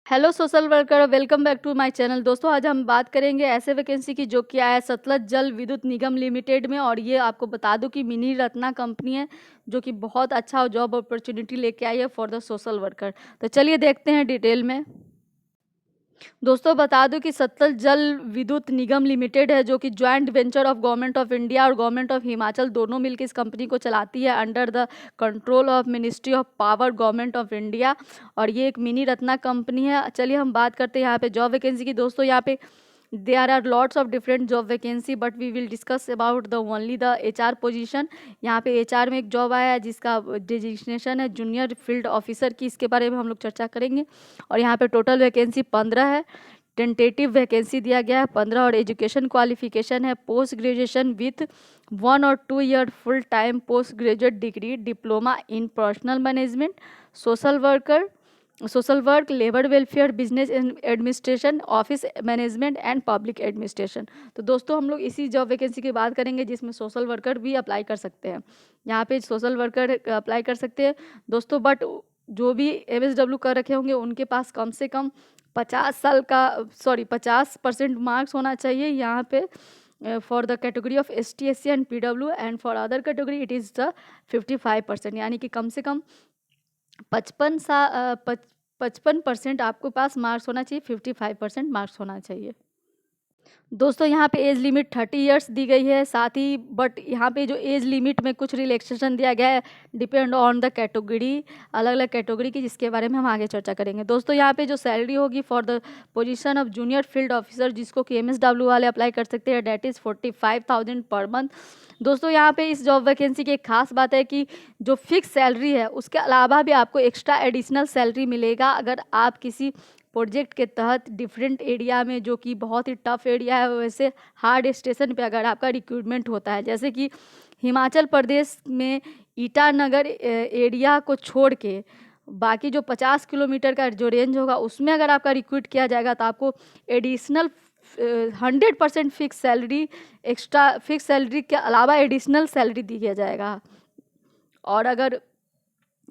Hello social worker, welcome back to my channel. दोस्तों, आज हम बात करेंगे ऐसे वैकेंसी की जो कि आया है सतलज जल विद्युत निगम लिमिटेड में। और ये आपको बता दूं कि मिनी रत्ना कंपनी है जो कि बहुत अच्छा जॉब अपॉर्चुनिटी लेके आई है फॉर द सोशल वर्कर। तो चलिए देखते हैं डिटेल में। दोस्तों, बता दूं कि सतलज जल विद्युत निगम लिमिटेड है जो कि joint venture of government of India और गवर्नमेंट ऑफ हिमाचल दोनों मिलकर इस कंपनी को चलाती है under the control of ministry of power government of India. और ये एक मिनी रत्ना कंपनी है। चलिए हम बात करते हैं यहाँ पे जॉब वैकेंसी की। दोस्तों, यहाँ पे there are lots of different job vacancy but we will discuss about the only the HR position। यहाँ पे HR में एक जॉब आया है जिसका डिजिग्नेशन है जूनियर फील्ड ऑफिसर की। इसके बारे में हम लोग चर्चा करेंगे। और यहाँ पे टोटल वैकेंसी 15 है। टेंटेटिव वैकेंसी दिया गया है 15 और एजुकेशन क्वालिफिकेशन है पोस्ट ग्रेजुएशन विथ 1 और 2 year full time post graduate degree diploma in personal management, social work, labour welfare, business administration, office management and public administration. तो दोस्तों, हम लोग इसी जॉब वैकेंसी की बात करेंगे जिसमें सोशल वर्कर भी अप्लाई कर सकते हैं। यहाँ पे सोशल वर्कर अप्लाई कर सकते हैं दोस्तों, बट जो भी MSW कर रखे होंगे उनके पास कम से कम 50% मार्क्स होना चाहिए यहाँ पे for the category of ST SC and PW and for other category it is the 55%, यानी कि कम से कम 55% आपको पास मार्क्स होना चाहिए, 55% मार्क्स होना चाहिए। दोस्तों, यहाँ पे एज लिमिट 30 इयर्स दी गई है साथ ही, बट यहाँ पे जो एज लिमिट में कुछ रिलैक्सेशन दिया गया है डिपेंड ऑन द कैटेगरी, अलग अलग कैटेगरी की, जिसके बारे में हम आगे चर्चा करेंगे। दोस्तों, यहाँ पे जो सैलरी होगी for the position of junior field officer जिसको कि MSW वाले अप्लाई कर सकते हैं, डेट इज़ 45,000 पर मंथ। दोस्तों, यहाँ पे इस जॉब वैकेंसी की एक खास बात है कि जो फिक्स सैलरी है उसके अलावा भी आपको एक्स्ट्रा एडिशनल सैलरी मिलेगा अगर आप किसी प्रोजेक्ट के तहत डिफरेंट एरिया में, जो कि बहुत ही टफ एरिया है, वैसे हार्ड स्टेशन पे अगर आपका रिक्रूटमेंट होता है, जैसे कि हिमाचल प्रदेश में ईटानगर एरिया को छोड़ के बाकी जो 50 किलोमीटर का जो रेंज होगा उसमें अगर आपका रिक्रूट किया जाएगा तो आपको additional 100% fix salary, extra fix salary के अलावा एडिशनल सैलरी दिया जाएगा। और अगर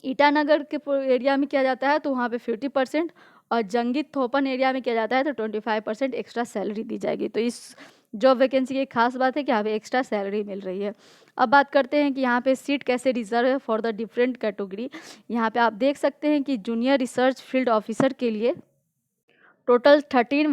ईटानगर के एरिया में किया जाता है तो वहाँ पे 50% और जंगित थोपन एरिया में किया जाता है तो 25% एक्स्ट्रा सैलरी दी जाएगी। तो इस जॉब वैकेंसी की एक खास बात है कि यहाँ पे एक्स्ट्रा सैलरी मिल रही है। अब बात करते हैं कि यहाँ पे सीट कैसे रिजर्व है फॉर द डिफरेंट कैटेगरी। यहाँ पे आप देख सकते हैं कि जूनियर रिसर्च फील्ड ऑफिसर के लिए टोटल 13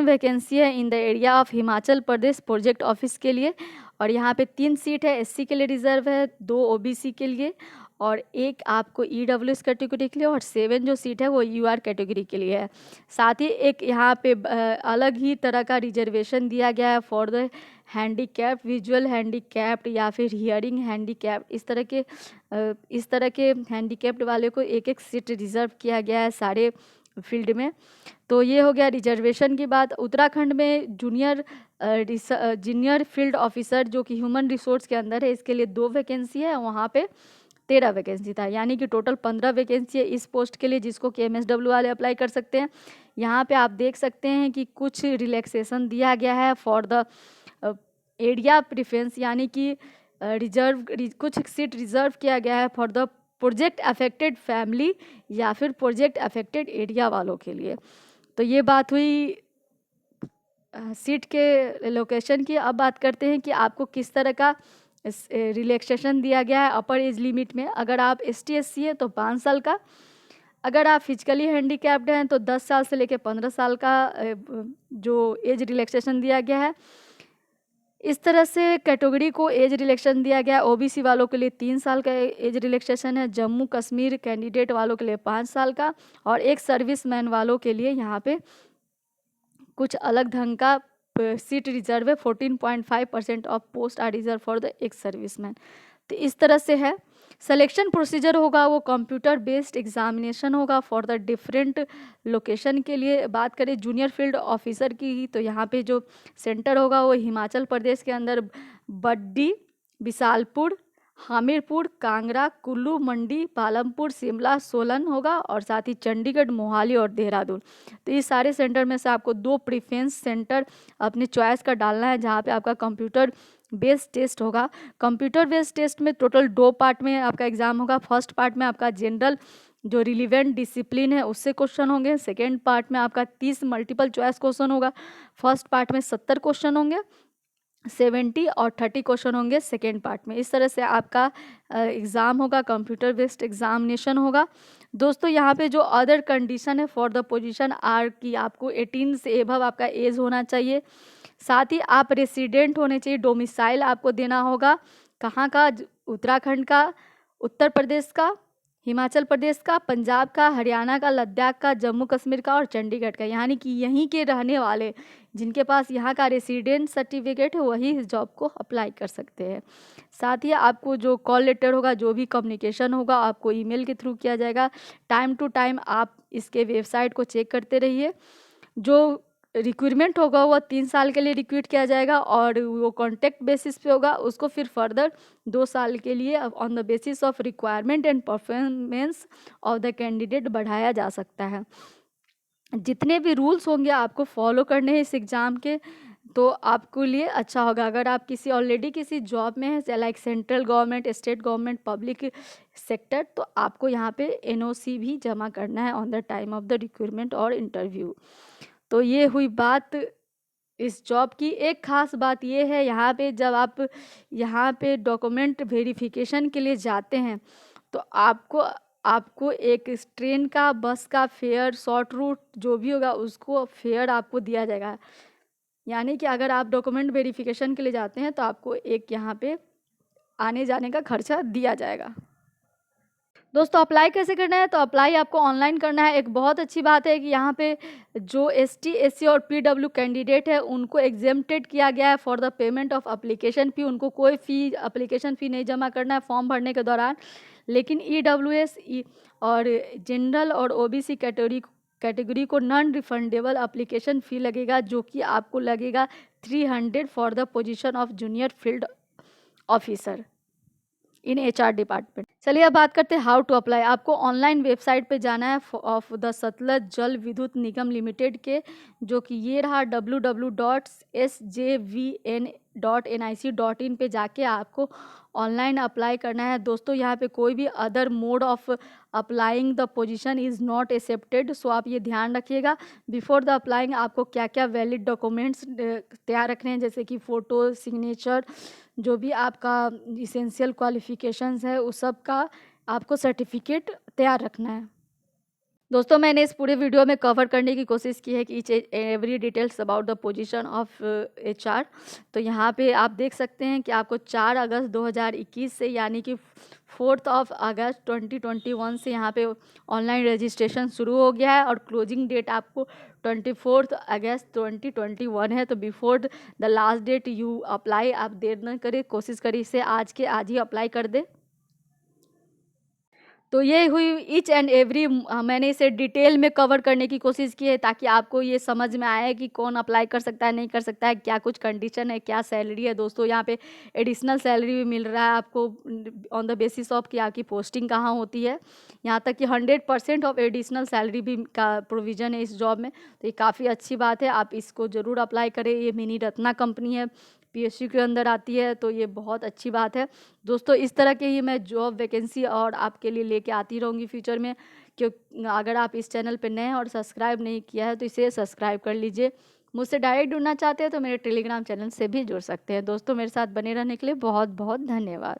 वैकेंसी है in the area of Himachal Pradesh project office के लिए। और यहाँ पे 3 सीट है SC के लिए रिजर्व है, 2 OBC के लिए और एक आपको EWS कैटेगरी के लिए, और 7 जो सीट है वो UR कैटेगरी के लिए है। साथ ही एक यहाँ पे अलग ही तरह का रिजर्वेशन दिया गया है for the handicap, visual handicapped या फिर हियरिंग हैंडीकैप्ड, इस तरह के हैंडीकैप्ड वाले को एक एक सीट रिजर्व किया गया है सारे फील्ड में। तो ये हो गया रिजर्वेशन की बात। उत्तराखंड में जूनियर फील्ड ऑफिसर जो कि ह्यूमन रिसोर्स के अंदर है, इसके लिए 2 वैकेंसी है, वहाँ पे 13 वैकेंसी था, यानी कि टोटल 15 वैकेंसी है इस पोस्ट के लिए जिसको कि MSW वाले अप्लाई कर सकते हैं। यहाँ पे आप देख सकते हैं कि कुछ रिलैक्सेशन दिया गया है फॉर द एरिया प्रेफरेंस, यानी कि कुछ सीट रिजर्व किया गया है for the project affected family या फिर प्रोजेक्ट अफेक्टेड एरिया वालों के लिए। तो ये बात हुई सीट के लोकेशन की। अब बात करते हैं कि आपको किस तरह का रिलैक्सेशन दिया गया है अपर एज लिमिट में। अगर आप ST SC है तो 5 साल का, अगर आप फिजिकली हैंडीकैप्ड हैं तो 10 साल से लेकर 15 साल का जो एज रिलैक्सेशन दिया गया है। इस तरह से कैटेगरी को एज रिलैक्सेशन दिया गया है। OBC वालों के लिए 3 साल का एज रिलैक्सेशन है, जम्मू कश्मीर कैंडिडेट वालों के लिए 5 साल का, और एक सर्विसमैन वालों के लिए यहाँ पे कुछ अलग ढंग का सीट रिजर्व है। 14.5% of post are reserve for the ex serviceman. तो इस तरह से है। सिलेक्शन प्रोसीजर होगा वो कंप्यूटर बेस्ड एग्जामिनेशन होगा फॉर द डिफरेंट लोकेशन के लिए। बात करें जूनियर फील्ड ऑफिसर की तो यहाँ पे जो सेंटर होगा वो हिमाचल प्रदेश के अंदर बड्डी, बिसालपुर, हमीरपुर, कांगड़ा, कुल्लू, मंडी, पालमपुर, शिमला, सोलन होगा, और साथ ही चंडीगढ़, मोहाली और देहरादून। तो इस सारे सेंटर में से आपको 2 प्रीफरेंस सेंटर अपने चॉइस का डालना है जहाँ पे आपका कंप्यूटर बेस्ड टेस्ट होगा। कंप्यूटर बेस्ड टेस्ट में टोटल 2 पार्ट में आपका एग्जाम होगा। फर्स्ट पार्ट में आपका जनरल जो रिलीवेंट डिसिप्लिन है उससे क्वेश्चन होंगे। सेकेंड पार्ट में आपका 30 मल्टीपल चॉइस क्वेश्चन होगा। फर्स्ट पार्ट में 70 क्वेश्चन होंगे, 70 और 30 क्वेश्चन होंगे सेकेंड पार्ट में। इस तरह से आपका एग्ज़ाम होगा, कंप्यूटर बेस्ड एग्जामिनेशन होगा। दोस्तों यहाँ पे जो अदर कंडीशन है फॉर द पोजीशन आर की आपको 18 से एबव आपका एज होना चाहिए, साथ ही आप रेसिडेंट होने चाहिए। डोमिसाइल आपको देना होगा कहाँ का, उत्तराखंड का, उत्तर प्रदेश का, हिमाचल प्रदेश का, पंजाब का, हरियाणा का, लद्दाख का, जम्मू कश्मीर का और चंडीगढ़ का, यानी कि यहीं के रहने वाले जिनके पास यहाँ का रेसिडेंट सर्टिफिकेट है वही इस जॉब को अप्लाई कर सकते हैं। साथ ही आपको जो कॉल लेटर होगा, जो भी कम्युनिकेशन होगा आपको ईमेल के थ्रू किया जाएगा। टाइम टू टाइम आप इसके वेबसाइट को चेक करते रहिए। जो रिक्वायरमेंट होगा वो 3 साल के लिए रिक्रूट किया जाएगा और वो कॉन्ट्रैक्ट बेसिस पे होगा, उसको फिर फर्दर 2 साल के लिए on the basis of requirement and performance of the candidate बढ़ाया जा सकता है। जितने भी रूल्स होंगे आपको फॉलो करने हैं इस एग्ज़ाम के, तो आपको लिए अच्छा होगा। अगर आप ऑलरेडी किसी जॉब में है, like central government, state government, public sector, तो आपको यहाँ पे एनओसी भी जमा करना है on the time of the recruitment और इंटरव्यू। तो ये हुई बात इस जॉब की। एक ख़ास बात ये है यहाँ पे, जब आप यहाँ पे डॉक्यूमेंट वेरिफिकेशन के लिए जाते हैं तो आपको एक ट्रेन का, बस का फेयर, शॉर्ट रूट जो भी होगा उसको फेयर आपको दिया जाएगा। यानी कि अगर आप डॉक्यूमेंट वेरिफिकेशन के लिए जाते हैं तो आपको एक यहाँ पे आने जाने का खर्चा दिया जाएगा। दोस्तों अप्लाई कैसे करना है, तो अप्लाई आपको ऑनलाइन करना है। एक बहुत अच्छी बात है कि यहाँ पे जो ST, SC और PW कैंडिडेट है उनको एग्जेम्प्टेड किया गया है for the payment of application fee. उनको कोई फ़ी, एप्लीकेशन फ़ी नहीं जमा करना है फॉर्म भरने के दौरान। लेकिन EWS और जनरल और OBC कैटेगरी को नॉन रिफंडेबल एप्लीकेशन फ़ी लगेगा, जो कि आपको लगेगा 300 for the position of junior field officer in HR department. चलिए अब बात करते हैं हाउ टू अप्लाई। आपको ऑनलाइन वेबसाइट पे जाना है ऑफ द सतलज जल विद्युत निगम लिमिटेड के, जो कि ये रहा www.sjvn.nic.in पे जाके आपको ऑनलाइन अप्लाई करना है। दोस्तों यहाँ पे कोई भी other mode of applying the position is not accepted, so आप ये ध्यान रखिएगा। बिफोर द अप्लाइंग आपको क्या क्या वैलिड डॉक्यूमेंट्स तैयार रखने हैं, जैसे कि फ़ोटो, सिग्नेचर, जो भी आपका इसेंशियल क्वालिफ़िकेशंस है उस सब का आपको सर्टिफिकेट तैयार रखना है। दोस्तों मैंने इस पूरे वीडियो में कवर करने की कोशिश की है कि each every details about the position of HR। तो यहाँ पे आप देख सकते हैं कि आपको 4 अगस्त 2021 से, यानी कि 4 अगस्त 2021 से यहाँ पे ऑनलाइन रजिस्ट्रेशन शुरू हो गया है और क्लोजिंग डेट आपको 24 अगस्त 2021 है। तो before the last date you apply, आप देर न करें, कोशिश करिए इसे आज के आज ही अप्लाई कर दे। तो ये हुई ईच एंड एवरी, मैंने इसे डिटेल में कवर करने की कोशिश की है ताकि आपको ये समझ में आए कि कौन अप्लाई कर सकता है, नहीं कर सकता है, क्या कुछ कंडीशन है, क्या सैलरी है। दोस्तों यहाँ पे एडिशनल सैलरी भी मिल रहा है आपको ऑन द बेसिस ऑफ कि आपकी पोस्टिंग कहाँ होती है। यहाँ तक कि 100% ऑफ एडिशनल सैलरी भी का प्रोविज़न है इस जॉब में। तो ये काफ़ी अच्छी बात है, आप इसको ज़रूर अप्लाई करें। ये मिनी रत्ना कंपनी है, PSU के अंदर आती है, तो ये बहुत अच्छी बात है। दोस्तों इस तरह के ही मैं जॉब वैकेंसी और आपके लिए लेके आती रहूँगी फ्यूचर में। क्यों, अगर आप इस चैनल पे नए हैं और सब्सक्राइब नहीं किया है तो इसे सब्सक्राइब कर लीजिए। मुझसे डायरेक्ट जुड़ना चाहते हैं तो मेरे टेलीग्राम चैनल से भी जुड़ सकते हैं। दोस्तों मेरे साथ बने रहने के लिए बहुत बहुत धन्यवाद।